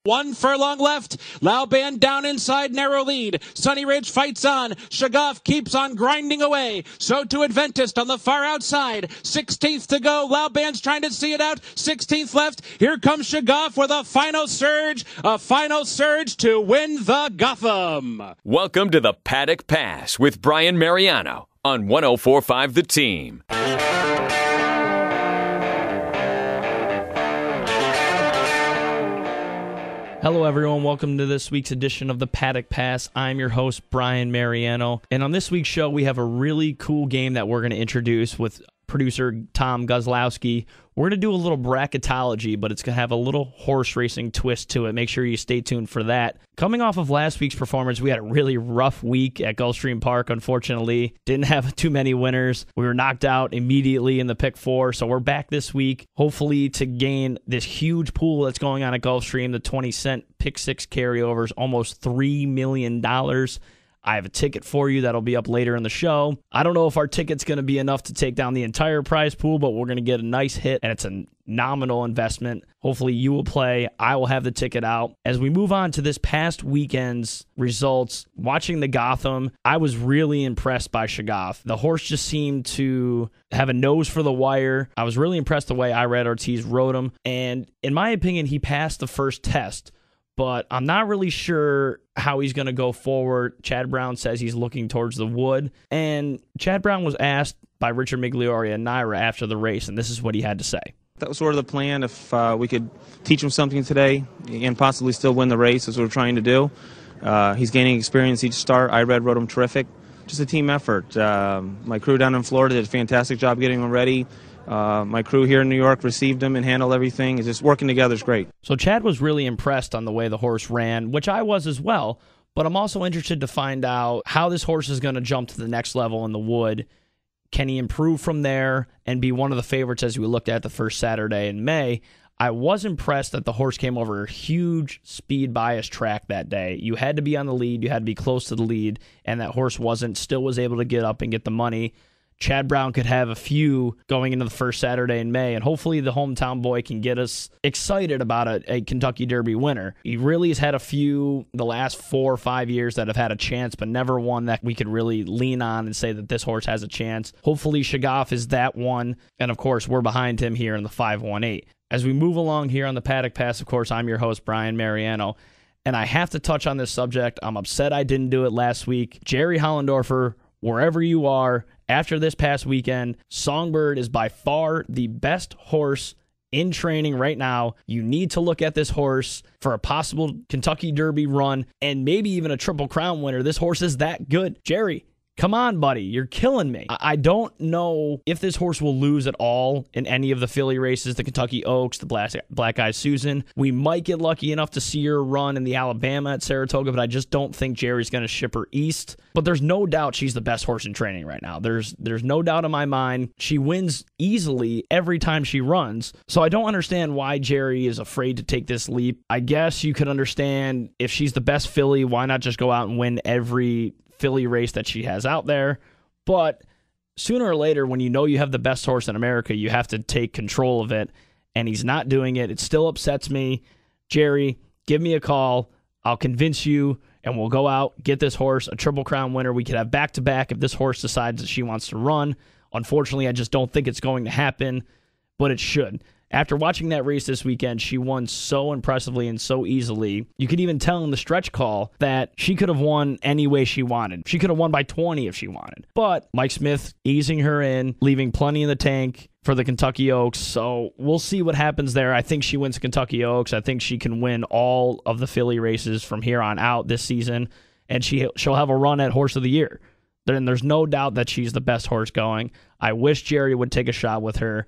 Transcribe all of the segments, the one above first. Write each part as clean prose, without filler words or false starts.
1 furlong left. Lauban down inside, narrow lead. Sunny Ridge fights on. Shagaf keeps on grinding away. So to Adventist on the far outside. 16th to go. Lauban's trying to see it out. 16th left. Here comes Shagaf with a final surge. A final surge to win the Gotham. Welcome to the Paddock Pass with Brian Mariano on 104.5 The Team. Hello, everyone. Welcome to this week's edition of the Paddock Pass. I'm your host, Brian Mariano. And on this week's show, we have a really cool game that we're going to introduce with producer Tom Guzlowski. We're going to do a little bracketology, but it's going to have a little horse racing twist to it. Make sure you stay tuned for that. Coming off of last week's performance, we had a really rough week at Gulfstream Park, unfortunately. Didn't have too many winners. We were knocked out immediately in the pick 4, so we're back this week, hopefully to gain this huge pool that's going on at Gulfstream, the 20-cent pick 6 carryovers, almost $3 million. I have a ticket for you that'll be up later in the show. I don't know if our ticket's going to be enough to take down the entire prize pool, but we're going to get a nice hit, and it's a nominal investment. Hopefully you will play. I will have the ticket out. As we move on to this past weekend's results, watching the Gotham, I was really impressed by Shagaf. The horse just seemed to have a nose for the wire. I was really impressed the way Irad Ortiz rode him, and in my opinion, he passed the first test. But I'm not really sure how he's going to go forward. Chad Brown says he's looking towards the wood. And Chad Brown was asked by Richard Migliore and Naira after the race, and this is what he had to say. That was sort of the plan. If we could teach him something today and possibly still win the race, as we're trying to do. He's gaining experience each start. Irad rode him terrific. Just a team effort. My crew down in Florida did a fantastic job getting him ready. My crew here in New York received him and handled everything. It's just working together is great. So Chad was really impressed on the way the horse ran, which I was as well. But I'm also interested to find out how this horse is going to jump to the next level in the wood. Can he improve from there and be one of the favorites as we looked at the first Saturday in May? I was impressed that the horse came over a huge speed bias track that day. You had to be on the lead. You had to be close to the lead. And that horse still was able to get up and get the money. Chad Brown could have a few going into the first Saturday in May, and hopefully the hometown boy can get us excited about a Kentucky Derby winner. He really has had a few the last 4 or 5 years that have had a chance, but never one that we could really lean on and say that this horse has a chance. Hopefully Shagaf is that one, and of course we're behind him here in the 518. As we move along here on the Paddock Pass, of course, I'm your host, Brian Mariano, and I have to touch on this subject. I'm upset I didn't do it last week. Jerry Hollendorfer, wherever you are, after this past weekend, Songbird is by far the best horse in training right now. You need to look at this horse for a possible Kentucky Derby run and maybe even a Triple Crown winner. This horse is that good. Jerry, come on, buddy. You're killing me. I don't know if this horse will lose at all in any of the Philly races, the Kentucky Oaks, the Black Eyed Susan. We might get lucky enough to see her run in the Alabama at Saratoga, but I just don't think Jerry's going to ship her east. But there's no doubt she's the best horse in training right now. There's no doubt in my mind. She wins easily every time she runs. So I don't understand why Jerry is afraid to take this leap. I guess you could understand if she's the best filly, why not just go out and win every Philly race that she has out there. But sooner or later, when you know you have the best horse in America, you have to take control of it, and he's not doing it. It still upsets me. Jerry, give me a call. I'll convince you, and we'll go out, get this horse a Triple Crown winner. We could have back-to-back if this horse decides that she wants to run. Unfortunately, I just don't think it's going to happen, but it should. After watching that race this weekend, she won so impressively and so easily. You could even tell in the stretch call that she could have won any way she wanted. She could have won by 20 if she wanted. But Mike Smith easing her in, leaving plenty in the tank for the Kentucky Oaks. So we'll see what happens there. I think she wins Kentucky Oaks. I think she can win all of the Philly races from here on out this season. And she'll have a run at Horse of the Year. Then there's no doubt that she's the best horse going. I wish Jerry would take a shot with her.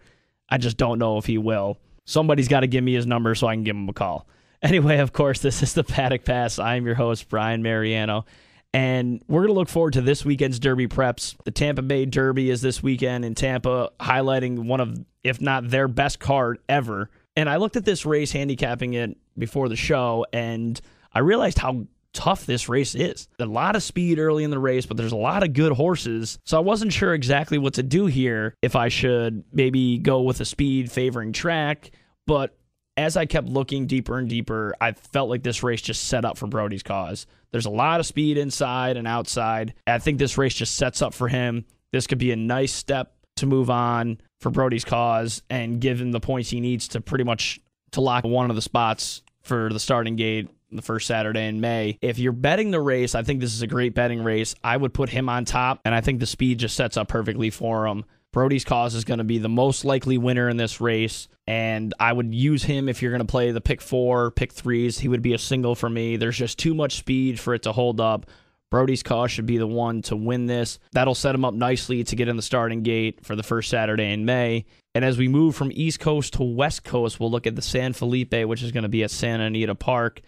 I just don't know if he will. Somebody's got to give me his number so I can give him a call. Anyway, of course, this is the Paddock Pass. I'm your host, Brian Mariano, and we're going to look forward to this weekend's Derby preps. The Tampa Bay Derby is this weekend in Tampa, highlighting one of, if not their best card ever. And I looked at this race, handicapping it before the show, and I realized how tough this race is. A lot of speed early in the race, but there's a lot of good horses. So I wasn't sure exactly what to do here, if I should maybe go with a speed favoring track. But as I kept looking deeper and deeper, I felt like this race just set up for Brody's cause. There's a lot of speed inside and outside. I think this race just sets up for him. This could be a nice step to move on for Brody's cause and give him the points he needs to pretty much to lock one of the spots for the starting gate the first Saturday in May. If you're betting the race, I think this is a great betting race. I would put him on top, and I think the speed just sets up perfectly for him. Brody's cause is going to be the most likely winner in this race, and I would use him if you're going to play the pick 4, pick 3s. He would be a single for me. There's just too much speed for it to hold up. Brody's cause should be the one to win this. That'll set him up nicely to get in the starting gate for the first Saturday in May. And as we move from East Coast to West Coast, we'll look at the San Felipe, which is going to be at Santa Anita Park.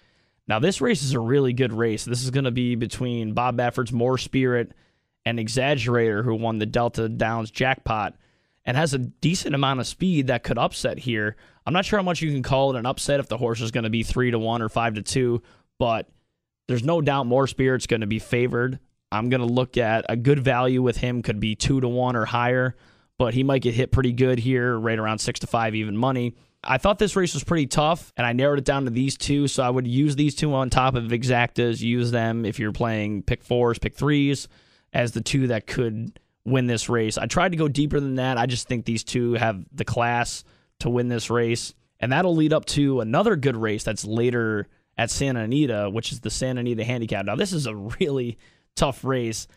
Now, this race is a really good race. This is going to be between Bob Baffert's More Spirit and Exaggerator, who won the Delta Downs jackpot and has a decent amount of speed that could upset here. I'm not sure how much you can call it an upset if the horse is going to be 3-1 or 5-2, but there's no doubt More Spirit's going to be favored. I'm going to look at a good value with him, could be 2-1 or higher, but he might get hit pretty good here, right around 6-5 even money. I thought this race was pretty tough, and I narrowed it down to these two, so I would use these two on top of Exactas. Use them if you're playing pick 4s, pick 3s, as the two that could win this race. I tried to go deeper than that. I just think these two have the class to win this race, and that'll lead up to another good race that's later at Santa Anita, which is the Santa Anita Handicap. Now, this is a really tough race.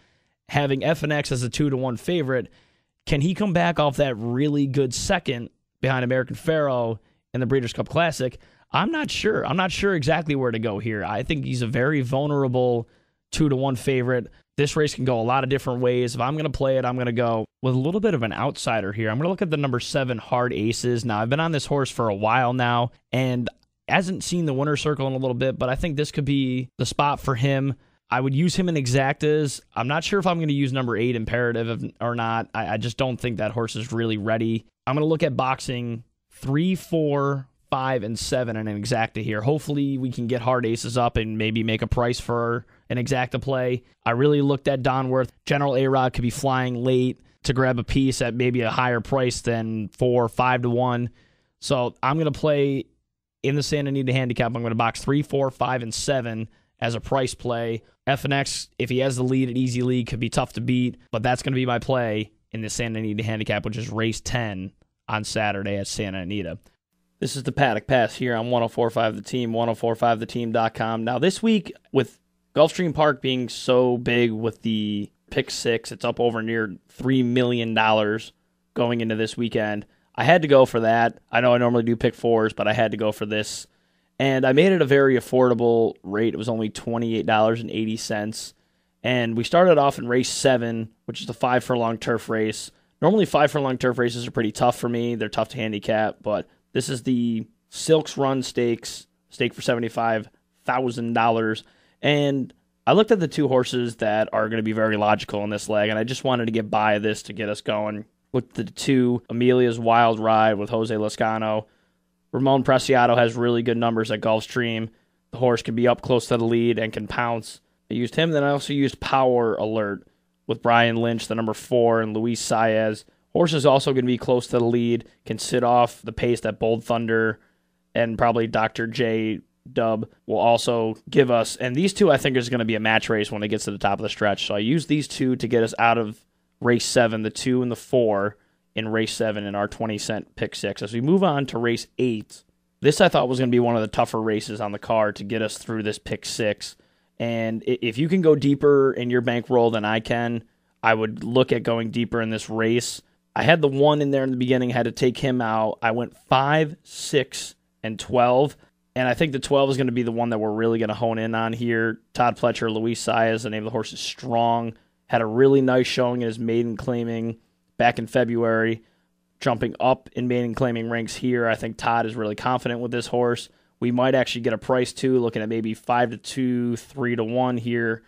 Having FNX as a 2-1 favorite, can he come back off that really good second behind American Pharoah in the Breeders' Cup Classic? I'm not sure. I'm not sure exactly where to go here. I think he's a very vulnerable 2-1 favorite. This race can go a lot of different ways. If I'm going to play it, I'm going to go with a little bit of an outsider here. I'm going to look at the number 7 Hard Aces. Now, I've been on this horse for a while now, and hasn't seen the winner's circle in a little bit, but I think this could be the spot for him. I would use him in Exactas. I'm not sure if I'm going to use number 8 Imperative or not. I just don't think that horse is really ready. I'm going to look at boxing 3, 4, 5, and 7 in an Exacta here. Hopefully we can get Hard Aces up and maybe make a price for an Exacta play. I really looked at Donworth. General A-Rod could be flying late to grab a piece at maybe a higher price than 4, 5-1. So I'm going to play in the Santa Anita Handicap. I'm going to box 3, 4, 5, and 7 as a price play. FNX, if he has the lead at Easy League, could be tough to beat, but that's going to be my play in the Santa Anita Handicap, which is race 10 on Saturday at Santa Anita. This is the Paddock Pass here on 104.5 The Team, 104.5theteam.com. Now, this week, with Gulfstream Park being so big with the pick 6, it's up over near $3 million going into this weekend. I had to go for that. I know I normally do pick 4s, but I had to go for this. And I made it a very affordable rate. It was only $28.80. And we started off in race 7, which is the 5 furlong turf race. Normally 5 furlong turf races are pretty tough for me. They're tough to handicap, but this is the Silks Run Stakes, stake for $75,000. And I looked at the two horses that are going to be very logical in this leg, and I just wanted to get by this to get us going. Looked at the 2, Amelia's Wild Ride with Jose Lezcano. Ramon Preciado has really good numbers at Gulfstream. The horse can be up close to the lead and can pounce. I used him. Then I also used Power Alert with Brian Lynch, the number 4, and Luis Saez. Horse is also going to be close to the lead, can sit off the pace that Bold Thunder and probably Dr. J Dub will also give us. And these two, I think, is going to be a match race when it gets to the top of the stretch. So I used these two to get us out of race 7, the 2 and the 4 in race 7 in our 20-cent pick 6. As we move on to race 8, this I thought was going to be one of the tougher races on the card to get us through this pick 6. And if you can go deeper in your bankroll than I can, I would look at going deeper in this race. I had the 1 in there in the beginning, had to take him out. I went 5, 6, and 12. And I think the 12 is going to be the one that we're really going to hone in on here. Todd Pletcher, Luis Saez, the name of the horse is Strong. Had a really nice showing in his maiden claiming back in February. Jumping up in maiden claiming ranks here. I think Todd is really confident with this horse. We might actually get a price too, looking at maybe 5-2, 3-1 here.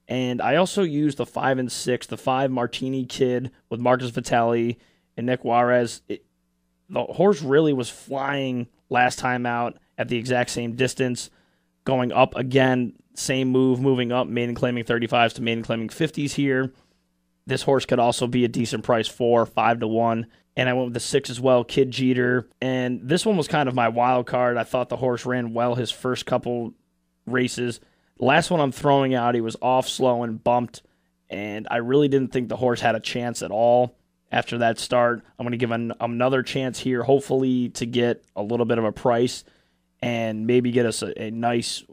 And I also used the 5 and 6, the 5 Martini Kid with Marcus Vitale and Nick Juarez. The horse really was flying last time out at the exact same distance, going up again, same move, moving up, maiden claiming 35s to maiden claiming 50s here. This horse could also be a decent price, 4, 5-1. And I went with the 6 as well, Kid Jeter. And this one was kind of my wild card. I thought the horse ran well his first couple races. The last one I'm throwing out, he was off slow and bumped. And I really didn't think the horse had a chance at all after that start. I'm going to give another chance here, hopefully to get a little bit of a price and maybe get us a nice,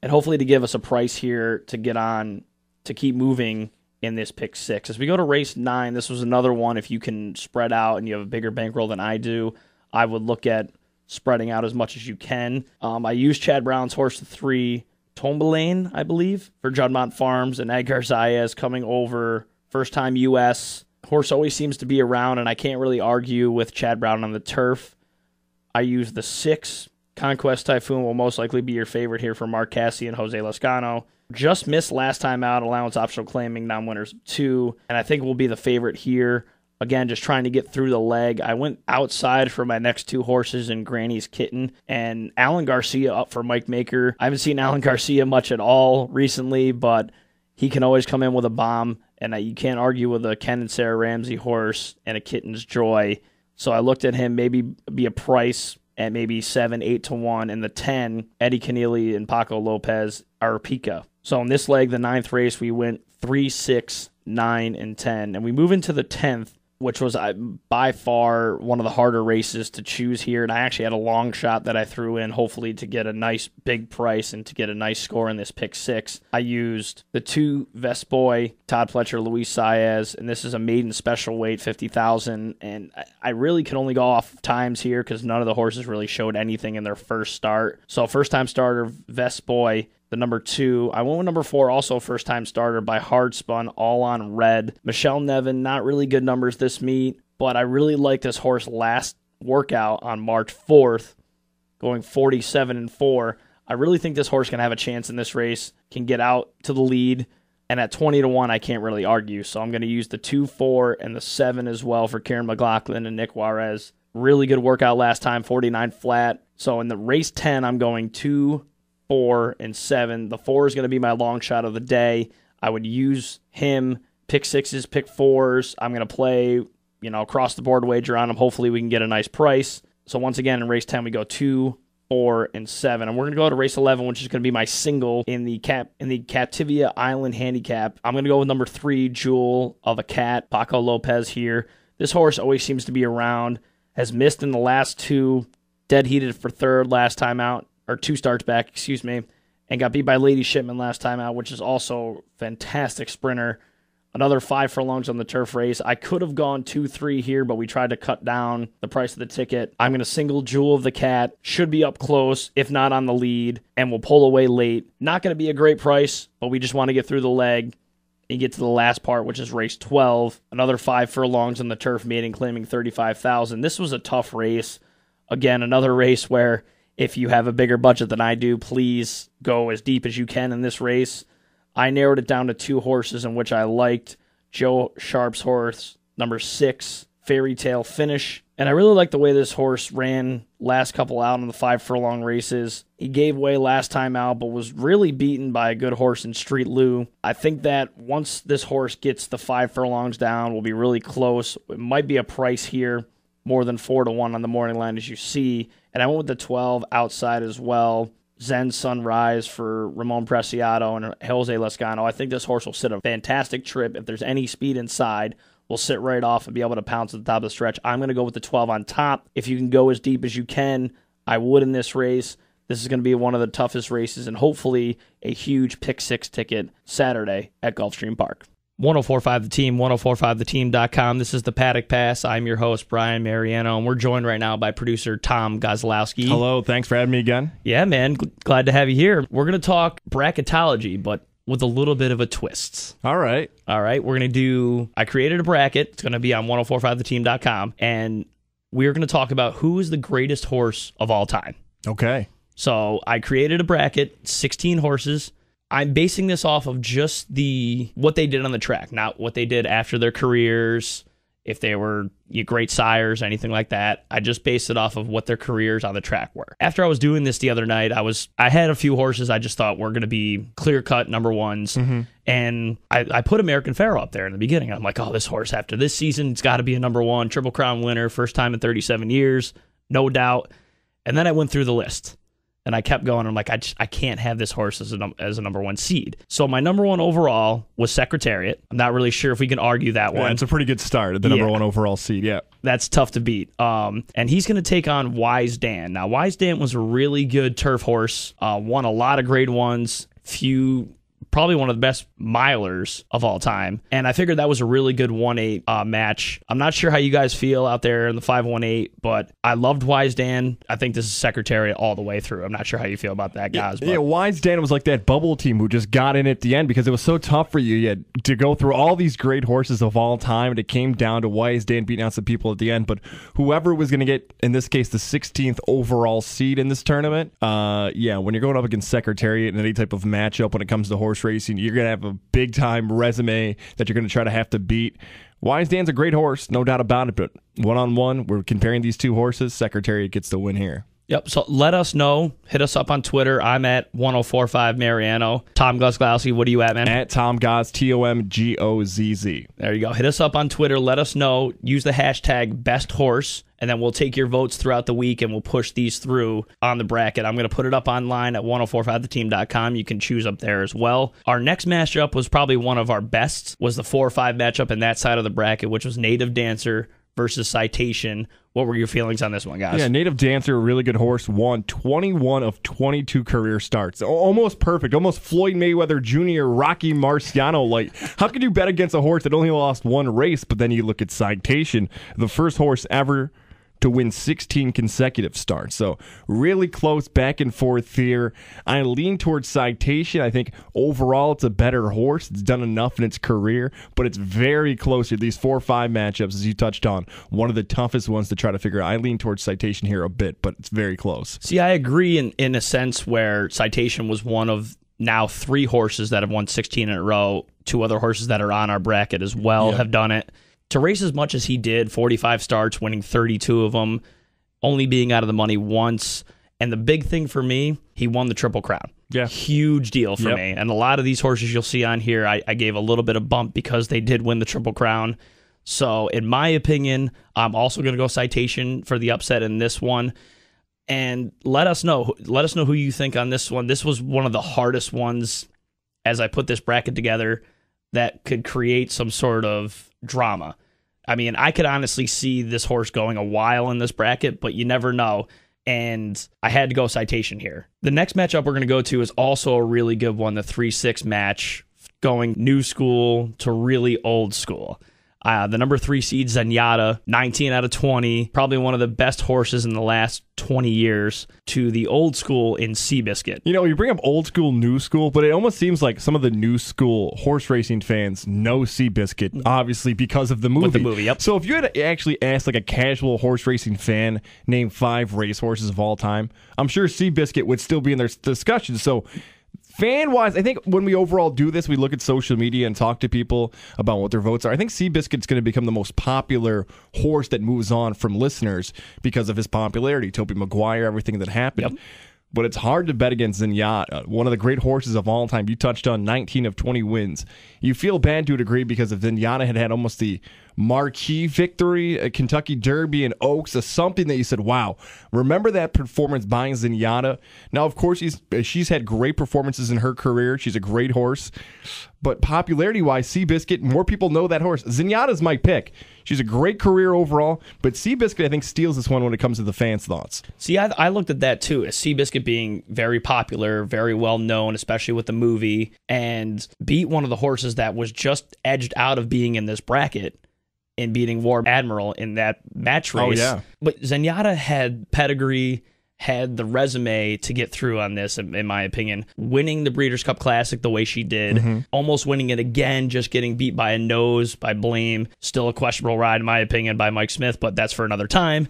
and hopefully to give us a price here to get on, to keep moving in this pick 6. As we go to race 9, this was another one. If you can spread out and you have a bigger bankroll than I do, I would look at spreading out as much as you can. I used Chad Brown's horse, the 3, Tombalaine, I believe, for Juddmonte Farms, and Edgar Zayas coming over, first time U.S. Horse always seems to be around, and I can't really argue with Chad Brown on the turf. I used the 6, Conquest Typhoon will most likely be your favorite here for Mark Cassidy and Jose Lezcano. Just missed last time out, allowance optional claiming, non-winners 2, and I think will be the favorite here. Again, just trying to get through the leg. I went outside for my next 2 horses in Granny's Kitten, and Alan Garcia up for Mike Maker. I haven't seen Alan Garcia much at all recently, but he can always come in with a bomb, and you can't argue with a Ken and Sarah Ramsey horse and a Kitten's Joy. So I looked at him, maybe be a price at maybe 7, 8 to 1, and the 10, Eddie Keneally and Paco Lopez Arapica. So in this leg, the 9th race, we went 3, 6, 9, and 10. And we move into the 10th, which was by far one of the harder races to choose here. And I actually had a long shot that I threw in, hopefully to get a nice big price and to get a nice score in this pick 6. I used the 2 Vesboy, Todd Pletcher, Luis Saez, and this is a maiden special weight, 50,000. And I really can only go off times here because none of the horses really showed anything in their first start. So first-time starter, Vesboy, the number 2. I went with number 4, also first-time starter by Hardspun, all on red. Michelle Nevin, not really good numbers this meet, but I really like this horse last workout on March 4th, going 47-4. I really think this horse can have a chance in this race, can get out to the lead, and at 20 to 1, I can't really argue. So I'm going to use the 2, 4, and the 7 as well for Kieran McLaughlin and Nick Juarez. Really good workout last time, 49 flat. So in the race 10, I'm going 2, 4, and 7. The 4 is going to be my long shot of the day. I would use him, pick 6s, pick 4s. I'm going to play, across the board wager on him. Hopefully we can get a nice price. So once again, in race 10, we go 2, 4, and 7. And we're going to go to race 11, which is going to be my single in the Captivia Island Handicap. I'm going to go with number 3, Jewel of a Cat, Paco Lopez here. This horse always seems to be around, has missed in the last 2, dead heated for 3rd last time out, or 2 starts back, and got beat by Lady Shipman last time out, which is also fantastic sprinter. Another 5 furlongs on the turf race. I could have gone 2, 3 here, but we tried to cut down the price of the ticket. I'm going to single Jewel of the Cat. Should be up close, if not on the lead, and we'll pull away late. Not going to be a great price, but we just want to get through the leg and get to the last part, which is race 12. Another 5 furlongs on the turf maiden, claiming 35,000. This was a tough race. Again, another race where if you have a bigger budget than I do, please go as deep as you can in this race. I narrowed it down to 2 horses in which I liked. Joe Sharp's horse, number 6, Fairy Tale Finish. And I really like the way this horse ran last couple out in the 5 furlong races. He gave way last time out, but was really beaten by a good horse in Street Lou. I think that once this horse gets the 5 furlongs down, we'll be really close. It might be a price here, more than 4 to 1 on the morning line, as you see. And I went with the 12 outside as well. Zen Sunrise for Ramon Preciado and Jose Lezcano. I think this horse will sit a fantastic trip. If there's any speed inside, we'll sit right off and be able to pounce at the top of the stretch. I'm going to go with the 12 on top. If you can go as deep as you can, I would in this race. This is going to be one of the toughest races and hopefully a huge pick 6 ticket Saturday at Gulfstream Park. 1045 The Team, 1045theteam.com. This is the Paddock Pass. I'm your host, Brian Mariano, and we're joined right now by producer Tom Gozlowski. Hello, thanks for having me again. Yeah, man, glad to have you here. We're going to talk bracketology, but with a little bit of a twist. All right. We're going to do, I created a bracket. It's going to be on 1045theteam.com, and we're going to talk about who is the greatest horse of all time. Okay. So I created a bracket, 16 horses. I'm basing this off of just what they did on the track, not what they did after their careers. if they were great sires, anything like that. I just based it off of what their careers on the track were. After I was doing this the other night, I had a few horses I just thought were going to be clear-cut number ones, and I put American Pharoah up there in the beginning. I'm like, oh, this horse after this season, it's got to be a number one, Triple Crown winner, first time in 37 years, no doubt. And then I went through the list. And I kept going. I'm like, I can't have this horse as a number one seed. So my number one overall was Secretariat. I'm not really sure if we can argue that one. It's a pretty good start at the number one overall seed. Yeah, that's tough to beat. And he's going to take on Wise Dan. Now, Wise Dan was a really good turf horse. Won a lot of grade ones. Probably one of the best milers of all time. And I figured that was a really good 1-8 match. I'm not sure how you guys feel out there in the 5-1-8, but I loved Wise Dan. I think this is Secretariat all the way through. I'm not sure how you feel about that, guys. Yeah, Wise Dan was like that bubble team who just got in at the end because it was so tough for you. You had to go through all these great horses of all time, and it came down to Wise Dan beating out some people at the end. But whoever was going to get, in this case, the 16th overall seed in this tournament, when you're going up against Secretariat in any type of matchup when it comes to horse racing, you're going to have a big-time resume that you're going to try to have to beat. Wise Dan's a great horse, no doubt about it, but one-on-one, we're comparing these two horses. Secretariat gets the win here. Yep, so let us know. Hit us up on Twitter. I'm at 1045 Mariano. Tom Gozglowski, what are you at, man? At Tom Goz, TOMGOZZ. There you go. Hit us up on Twitter. Let us know. Use the hashtag BestHorse, and then we'll take your votes throughout the week, and we'll push these through on the bracket. I'm going to put it up online at 1045theteam.com. You can choose up there as well. Our next matchup was probably one of our best, was the 4-5 matchup in that side of the bracket, which was Native Dancer versus Citation. What were your feelings on this one, guys? Yeah, Native Dancer, a really good horse, won 21 of 22 career starts. Almost perfect. Almost Floyd Mayweather Jr., Rocky Marciano. Like, how could you bet against a horse that only lost one race? But then you look at Citation, the first horse ever to win 16 consecutive starts. So really close back and forth here. I lean towards Citation. I think overall it's a better horse. It's done enough in its career, but it's very close here. These 4-5 matchups, as you touched on, one of the toughest ones to try to figure out. I lean towards Citation here a bit, but it's very close. See, I agree in a sense where Citation was one of now 3 horses that have won 16 in a row. 2 other horses that are on our bracket as well have done it. To race as much as he did, 45 starts, winning 32 of them, only being out of the money once. And the big thing for me, he won the Triple Crown. Yeah. Huge deal for me. And a lot of these horses you'll see on here, I gave a little bit of bump because they did win the Triple Crown. So in my opinion, I'm also going to go Citation for the upset in this one. And let us know who you think on this one. This was one of the hardest ones as I put this bracket together that could create some sort of drama. I mean, I could honestly see this horse going a while in this bracket, but you never know. And I had to go Citation here. The next matchup we're going to go to is also a really good one, the 3-6 match, going new school to really old school. The number 3 seed, Zenyatta, 19 out of 20, probably one of the best horses in the last 20 years, to the old school in Seabiscuit. You know, you bring up old school, new school, but it almost seems like some of the new school horse racing fans know Seabiscuit, obviously, because of the movie. With the movie, yep. So if you had actually asked like a casual horse racing fan, name 5 racehorses of all time, I'm sure Seabiscuit would still be in their discussion. So fan-wise, I think when we overall do this, we look at social media and talk to people about what their votes are. I think Seabiscuit's going to become the most popular horse that moves on from listeners because of his popularity. Tobey Maguire, everything that happened. Yep. But it's hard to bet against Zenyatta, one of the great horses of all time. You touched on 19 of 20 wins. You feel bad to a degree because if Zenyatta had almost the marquee victory at Kentucky Derby and Oaks, something that you said, wow, remember that performance buying Zenyatta? Now, of course, she's had great performances in her career. She's a great horse. But popularity-wise, Seabiscuit, more people know that horse. Zenyatta's my pick. She's a great career overall, but Seabiscuit, I think, steals this one when it comes to the fans' thoughts. See, I looked at that, too, as Seabiscuit being very popular, very well-known, especially with the movie, and beat one of the horses that was just edged out of being in this bracket in beating War Admiral in that match race. Oh, yeah. But Zenyatta had pedigree, had the resume to get through on this, in my opinion. Winning the Breeders' Cup Classic the way she did, almost winning it again, just getting beat by a nose, by Blame. Still a questionable ride, in my opinion, by Mike Smith, but that's for another time.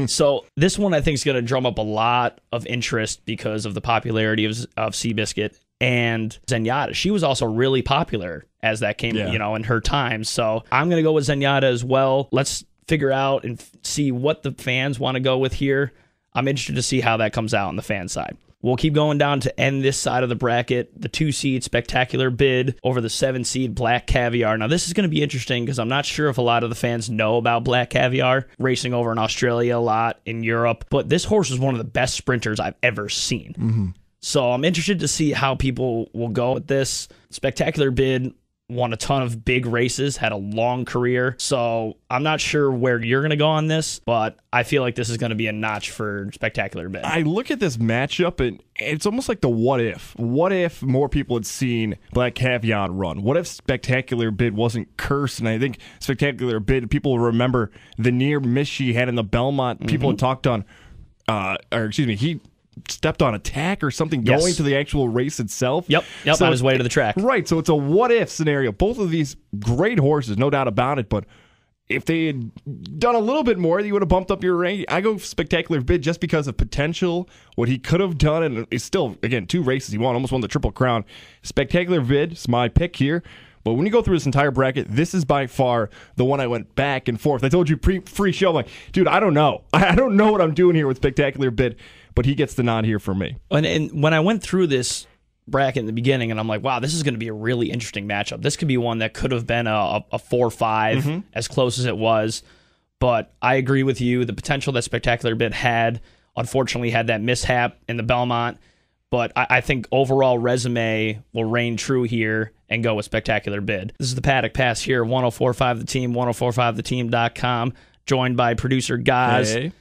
So this one, I think, is going to drum up a lot of interest because of the popularity of Seabiscuit. and Zenyatta. She was also really popular as that came, in her time. So I'm going to go with Zenyatta as well. Let's figure out and see what the fans want to go with here. I'm interested to see how that comes out on the fan side. We'll keep going down to end this side of the bracket. The 2-seed Spectacular Bid over the 7-seed Black Caviar. Now, this is going to be interesting because I'm not sure if a lot of the fans know about Black Caviar, racing over in Australia a lot, in Europe. But this horse is one of the best sprinters I've ever seen. Mm-hmm. So I'm interested to see how people will go with this. Spectacular Bid won a ton of big races, had a long career. So I'm not sure where you're going to go on this, but I feel like this is going to be a notch for Spectacular Bid. I look at this matchup, and it's almost like the what if. What if more people had seen Black Caviar run? What if Spectacular Bid wasn't cursed? And I think Spectacular Bid, people will remember the near miss she had in the Belmont. People had talked on, he stepped on a tack or something going to the actual race itself. Yep, so on his way to the track. Right, so it's a what-if scenario. Both of these great horses, no doubt about it, but if they had done a little bit more, you would have bumped up your rank. I go Spectacular Bid just because of potential, what he could have done, and it's still, again, 2 races he won, almost won the Triple Crown. Spectacular Bid is my pick here. But when you go through this entire bracket, this is by far the one I went back and forth. I told you pre-show, I'm like, dude, I don't know. I don't know what I'm doing here with Spectacular Bid, but he gets the nod here for me. And when I went through this bracket in the beginning, and I'm like, wow, this is going to be a really interesting matchup. This could be one that could have been a 4-5, as close as it was. But I agree with you. The potential that Spectacular Bid had, unfortunately, had that mishap in the Belmont. But I think overall resume will reign true here and go with Spectacular Bid. This is the Paddock Pass here, 1045 The Team, 1045theteam.com, joined by producer Gaz,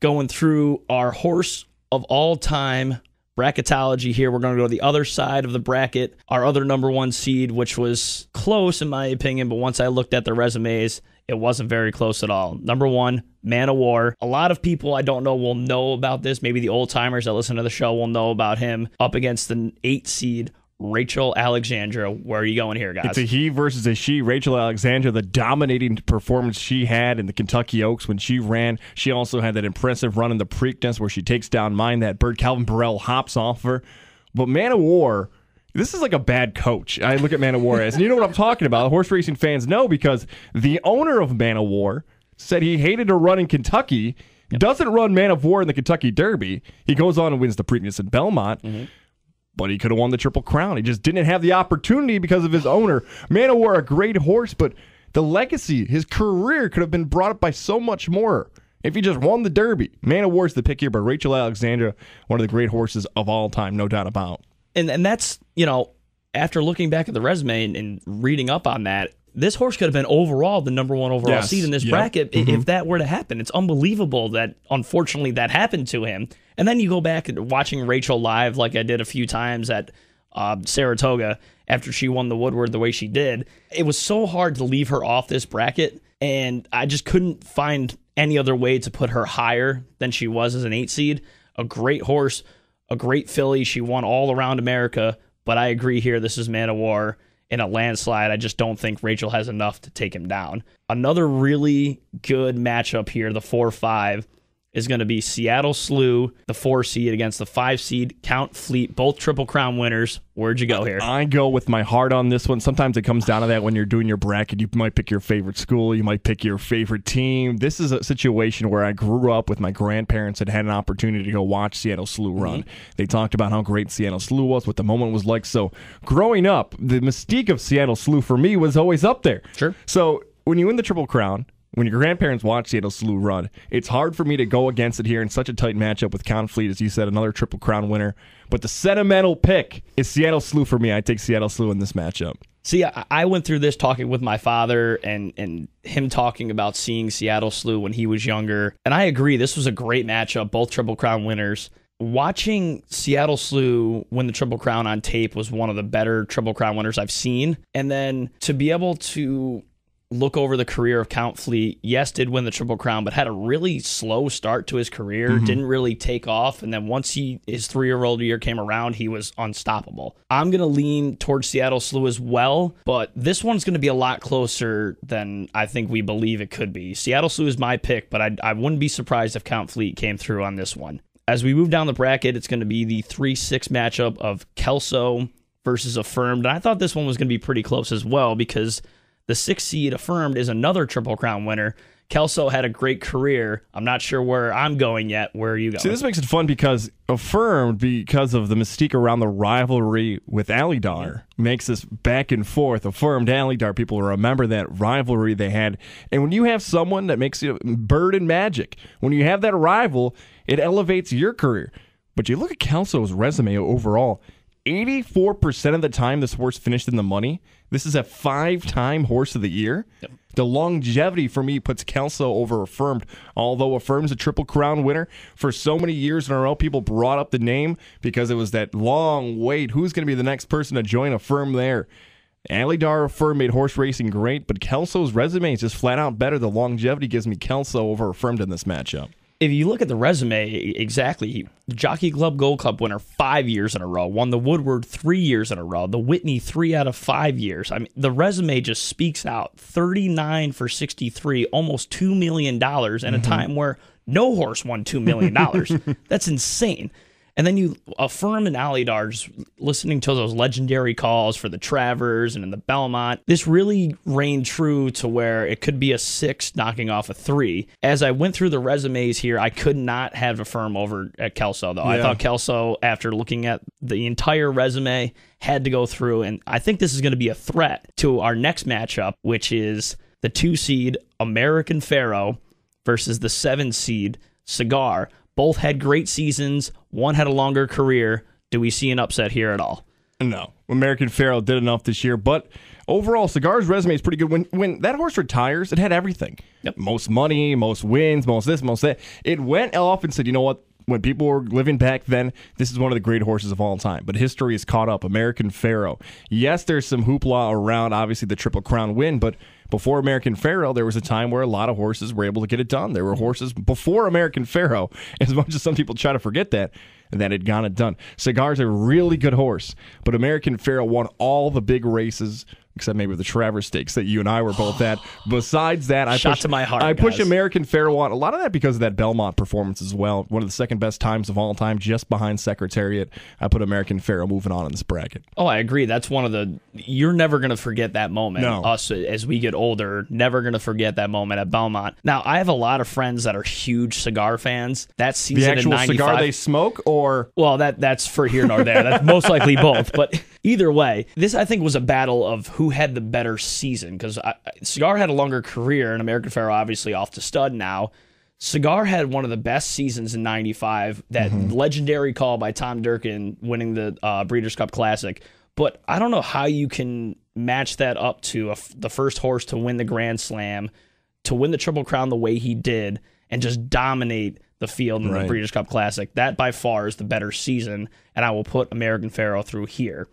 going through our horse of all time bracketology here. We're going to go to the other side of the bracket, our other number 1 seed, which was close in my opinion, but once I looked at the resumes, it wasn't very close at all. Number 1, Man of War. A lot of people I don't know will know about this. Maybe the old timers that listen to the show will know about him. Up against the 8 seed, Rachel Alexandra. Where are you going here, guys? It's a he versus a she. Rachel Alexandra, the dominating performance she had in the Kentucky Oaks when she ran. She also had that impressive run in the Preakness where she takes down Mine. That bird, Calvin Burrell, hops off her. But Man of War, this is like a bad coach. I look at Man of War as, and you know what I'm talking about. Horse racing fans know because the owner of Man of War said he hated to run in Kentucky, doesn't run Man of War in the Kentucky Derby. He goes on and wins the Preakness in Belmont, but he could have won the Triple Crown. He just didn't have the opportunity because of his owner. Man of War, a great horse, but the legacy, his career could have been brought up by so much more if he just won the Derby. Man of War is the pick here, but Rachel Alexandra, one of the great horses of all time, no doubt about. And that's, after looking back at the resume and reading up on that, this horse could have been overall the number 1 overall seed in this bracket if that were to happen. It's unbelievable that, unfortunately, that happened to him. And then you go back and watching Rachel live like I did a few times at Saratoga after she won the Woodward the way she did. It was so hard to leave her off this bracket, and I just couldn't find any other way to put her higher than she was as an 8 seed. A great horse, a great filly. She won all around America, but I agree here, this is Man of War in a landslide. I just don't think Rachel has enough to take him down. Another really good matchup here, the 4-5, is going to be Seattle Slew, the 4 seed, against the 5 seed Count Fleet, both Triple Crown winners. Where'd you go here? I go with my heart on this one. Sometimes it comes down to that when you're doing your bracket. You might pick your favorite school. You might pick your favorite team. This is a situation where I grew up with my grandparents and had an opportunity to go watch Seattle Slew run. They talked about how great Seattle Slew was, what the moment was like. So growing up, the mystique of Seattle Slew for me was always up there. Sure. So when you win the Triple Crown, when your grandparents watch Seattle Slew run, it's hard for me to go against it here in such a tight matchup with Count Fleet, as you said, another Triple Crown winner. But the sentimental pick is Seattle Slew for me. I take Seattle Slew in this matchup. See, I went through this talking with my father and him talking about seeing Seattle Slew when he was younger. And I agree, this was a great matchup, both Triple Crown winners. Watching Seattle Slew win the Triple Crown on tape was one of the better Triple Crown winners I've seen. And then to be able to look over the career of Count Fleet, yes, did win the Triple Crown, but had a really slow start to his career, didn't really take off, and then once his 3-year-old year came around, he was unstoppable. I'm going to lean towards Seattle Slew as well, but this one's going to be a lot closer than I think we believe it could be. Seattle Slew is my pick, but I wouldn't be surprised if Count Fleet came through on this one. As we move down the bracket, it's going to be the 3-6 matchup of Kelso versus Affirmed. And I thought this one was going to be pretty close as well because the 6th seed Affirmed is another Triple Crown winner. Kelso had a great career. I'm not sure where I'm going yet. Where are you going? See, this makes it fun because Affirmed, because of the mystique around the rivalry with Alydar, makes this back and forth. Affirmed, Alydar, people remember that rivalry they had. And when you have someone that makes you bird and magic, when you have that rival, it elevates your career. But you look at Kelso's resume overall, 84% of the time this horse finished in the money. This is a 5-time Horse of the Year. Yep. The longevity for me puts Kelso over Affirmed. Although Affirmed's a Triple Crown winner, for so many years in a row, people brought up the name because it was that long wait. Who's going to be the next person to join Affirmed there? Alydar Affirmed made horse racing great, but Kelso's resume is just flat out better. The longevity gives me Kelso over Affirmed in this matchup. If you look at the resume, exactly, Jockey Club Gold Club winner 5 years in a row, won the Woodward 3 years in a row, the Whitney 3 out of 5 years. I mean, the resume just speaks out. 39 for 63, almost $2 million in a time where no horse won $2 million. That's insane. And then you Affirm and Alydar, just listening to those legendary calls for the Travers and in the Belmont. This really reigned true to where it could be a 6 knocking off a 3. As I went through the resumes here, I could not have Affirm over at Kelso, though. Yeah. I thought Kelso, after looking at the entire resume, had to go through. And I think this is going to be a threat to our next matchup, which is the 2 seed American Pharoah versus the 7 seed Cigar. Both had great seasons. One had a longer career. Do we see an upset here at all? No. American Pharoah did enough this year, but overall, Cigar's resume is pretty good. When that horse retires, it had everything. Yep. Most money, most wins, most this, most that. It went off and said, you know what? When people were living back then, this is one of the great horses of all time. But history is caught up. American Pharoah. Yes, there's some hoopla around, obviously, the Triple Crown win, but before American Pharoah, there was a time where a lot of horses were able to get it done. There were horses before American Pharoah, as much as some people try to forget that had gotten it done. Cigar's a really good horse, but American Pharoah won all the big races, except maybe the Travers Stakes that you and I were both at. Besides that, I push American Pharoah on. A lot of that because of that Belmont performance as well. One of the second best times of all time, just behind Secretariat. I put American Pharoah moving on in this bracket. Oh, I agree. That's one of the... You're never going to forget that moment. No. Us, as we get older, never going to forget that moment at Belmont. Now, I have a lot of friends that are huge Cigar fans. That season the actual in 95, cigar they smoke, or... Well, that's for here nor there. That's most likely both. But either way, this, I think, was a battle of who had the better season, because Cigar had a longer career, and American Pharoah obviously off to stud now. Cigar had one of the best seasons in 95, that legendary call by Tom Durkin winning the Breeders' Cup Classic. But I don't know how you can match that up to the first horse to win the Grand Slam, to win the Triple Crown the way he did, and just dominate the field in the Breeders' Cup Classic. That by far is the better season, and I will put American Pharoah through here.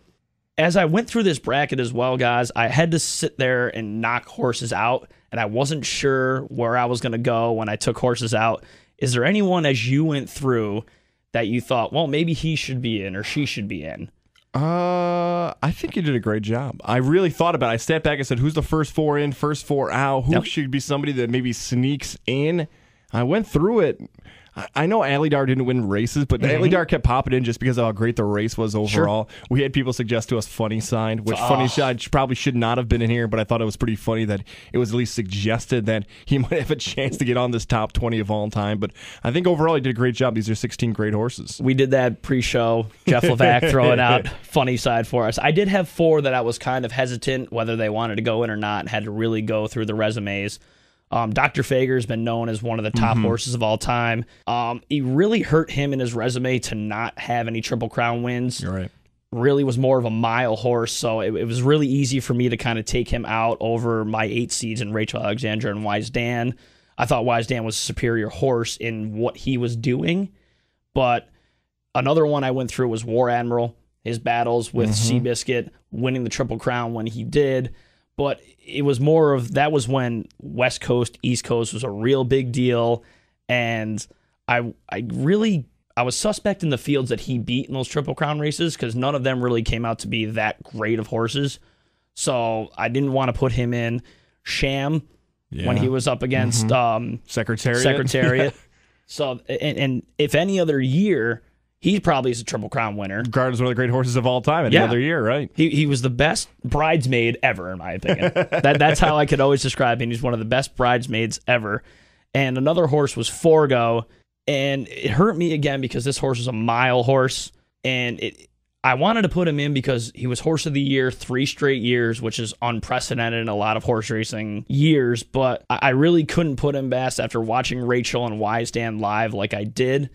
As I went through this bracket as well, guys, I had to sit there and knock horses out, and I wasn't sure where I was going to go when I took horses out. Is there anyone, as you went through, that you thought, well, maybe he should be in or she should be in? I think you did a great job. I really thought about it. I stepped back and said, who's the first 4 in, first 4 out? Who should be somebody that maybe sneaks in? I went through it. I know Alydar didn't win races, but Alydar kept popping in just because of how great the race was overall. Sure. We had people suggest to us Funny Side, which Funny Side probably should not have been in here, but I thought it was pretty funny that it was at least suggested that he might have a chance to get on this top 20 of all time. But I think overall he did a great job. These are 16 great horses. We did that pre-show. Jeff Levac throwing out Funny Side for us. I did have 4 that I was kind of hesitant whether they wanted to go in or not, and had to really go through the resumes. Dr. Fager's been known as one of the top horses of all time. It really hurt him in his resume to not have any Triple Crown wins. You're right. Really was more of a mile horse, so it was really easy for me to kind of take him out over my 8 seeds in Rachel Alexandra and Wise Dan. I thought Wise Dan was a superior horse in what he was doing, but another one I went through was War Admiral, his battles with Seabiscuit, winning the Triple Crown when he did. But it was more of, that was when West Coast, East Coast was a real big deal. And I was suspect in the fields that he beat in those Triple Crown races, because none of them really came out to be that great of horses. So I didn't want to put him in. Sham, when he was up against Secretariat. So, and if any other year He probably is a Triple Crown winner. Guard is one of the great horses of all time any other year, right? He was the best bridesmaid ever, in my opinion. That's how I could always describe him. He's one of the best bridesmaids ever. And another horse was Forgo, and it hurt me again because this horse was a mile horse, and I wanted to put him in because he was Horse of the Year 3 straight years, which is unprecedented in a lot of horse racing years, but I really couldn't put him best after watching Rachel and Wisedan live like I did.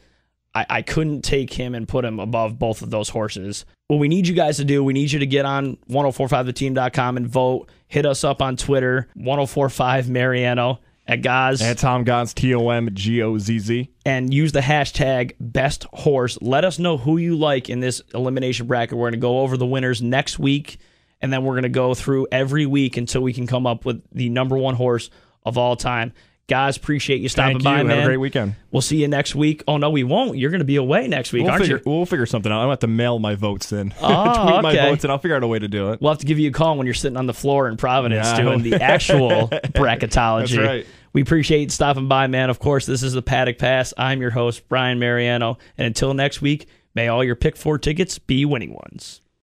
I couldn't take him and put him above both of those horses. What we need you guys to do, we need you to get on 1045theteam.com and vote. Hit us up on Twitter, 1045 Mariano, at Goz. At Tom Gozz, TOMGOZZ. And use the hashtag best horse. Let us know who you like in this elimination bracket. We're going to go over the winners next week, and then we're going to go through every week until we can come up with the number 1 horse of all time. Guys, appreciate you stopping by, man. Have a great weekend. We'll see you next week. Oh, no, we won't. You're going to be away next week, aren't you? We'll figure something out. I'm going to have to mail my votes in. Oh, Tweet my votes in. I'll figure out a way to do it. We'll have to give you a call when you're sitting on the floor in Providence doing the actual bracketology. That's right. We appreciate you stopping by, man. Of course, this is the Paddock Pass. I'm your host, Brian Mariano. And until next week, may all your Pick 4 tickets be winning ones.